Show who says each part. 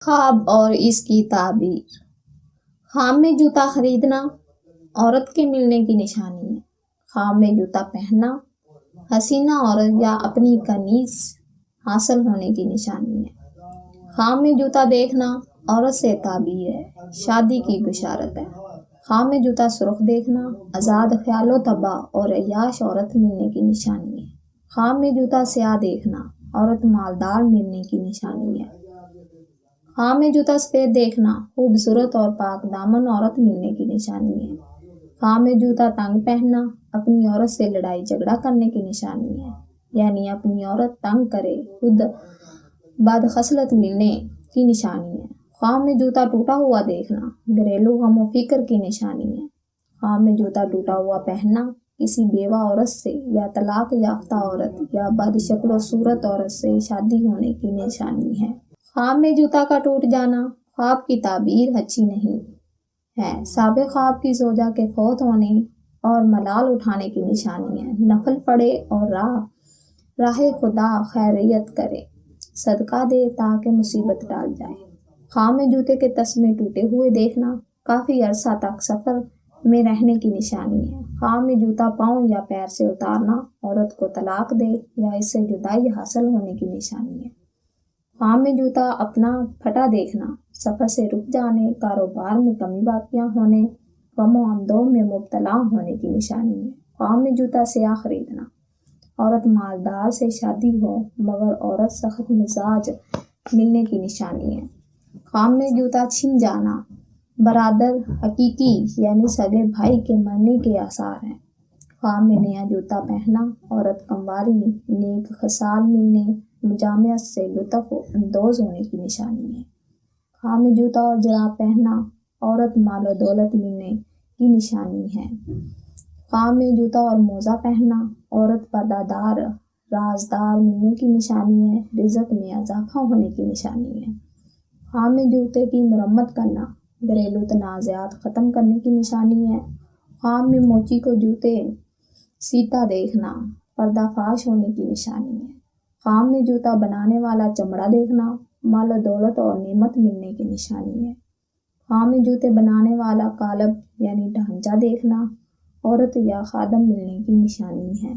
Speaker 1: خواب اور اس کی تعبیر۔ خواب میں جوتا خریدنا عورت کے ملنے کی نشانی ہے۔ خواب میں جوتا پہننا حسینہ عورت یا اپنی کنیز حاصل ہونے کی نشانی ہے۔ خواب میں جوتا دیکھنا عورت سے تعبیر ہے، شادی کی بشارت ہے۔ خواب میں جوتا سرخ دیکھنا آزاد خیال و طبع اور عیاش عورت ملنے کی نشانی ہے۔ خواب میں جوتا سیاہ دیکھنا عورت مالدار ملنے کی نشانی ہے۔ خواب میں جوتا سفید دیکھنا خوبصورت اور پاک دامن عورت ملنے کی نشانی ہے۔ خواب میں جوتا تنگ پہننا اپنی عورت سے لڑائی جھگڑا کرنے کی نشانی ہے، یعنی اپنی عورت تنگ کرے خود بد خصلت ملنے کی نشانی ہے۔ خواب میں جوتا ٹوٹا ہوا دیکھنا گھریلو غم و فکر کی نشانی ہے۔ خواب میں جوتا ٹوٹا ہوا پہننا کسی بیوہ عورت سے یا طلاق یافتہ عورت یا بد شکل و صورت عورت سے شادی ہونے کی نشانی ہے۔ خواب میں جوتا کا ٹوٹ جانا خواب کی تعبیر اچھی نہیں ہے، سابق خواب کی زوجہ کے فوت ہونے اور ملال اٹھانے کی نشانی ہے۔ نفل پڑھے اور راہ خدا خیریت کرے، صدقہ دے تاکہ مصیبت ٹال جائے۔ خواب میں جوتے کے تسمے ٹوٹے ہوئے دیکھنا کافی عرصہ تک سفر میں رہنے کی نشانی ہے۔ خواب میں جوتا پاؤں یا پیر سے اتارنا عورت کو طلاق دے یا اس سے جدائی حاصل ہونے کی نشانی ہے۔ خواب میں جوتا اپنا پھٹا دیکھنا سفر سے رک جانے، کاروبار میں کمی باقیاں ہونے، غم و اندوہ میں مبتلا ہونے کی نشانی ہے۔ خواب میں جوتا سیاہ خریدنا عورت مالدار سے شادی ہو مگر عورت سخت مزاج ملنے کی نشانی ہے۔ خواب میں جوتا چھن جانا برادر حقیقی یعنی سگے بھائی کے مرنے کے آثار ہیں۔ خواب میں نیا جوتا پہننا عورت کمواری نیک خصال ملنے مجامعت سے لطف اندوز ہونے کی نشانی ہے۔ خواب میں جوتا اور جراب پہننا عورت مال و دولت ملنے کی نشانی ہے۔ خواب میں جوتا اور موزہ پہننا عورت پردہ دار رازدار ملنے کی نشانی ہے، رزق میں اضافہ ہونے کی نشانی ہے۔ خواب میں جوتے کی مرمت کرنا گھریلو تنازعات ختم کرنے کی نشانی ہے۔ خواب میں موچی کو جوتے سیتا دیکھنا پردہ فاش ہونے کی نشانی ہے۔ خواب میں جوتا بنانے والا چمڑا دیکھنا مال و دولت اور نعمت ملنے کی نشانی ہے۔ خواب میں جوتے بنانے والا قالب یعنی ڈھانچہ دیکھنا عورت یا خادم ملنے کی نشانی ہے۔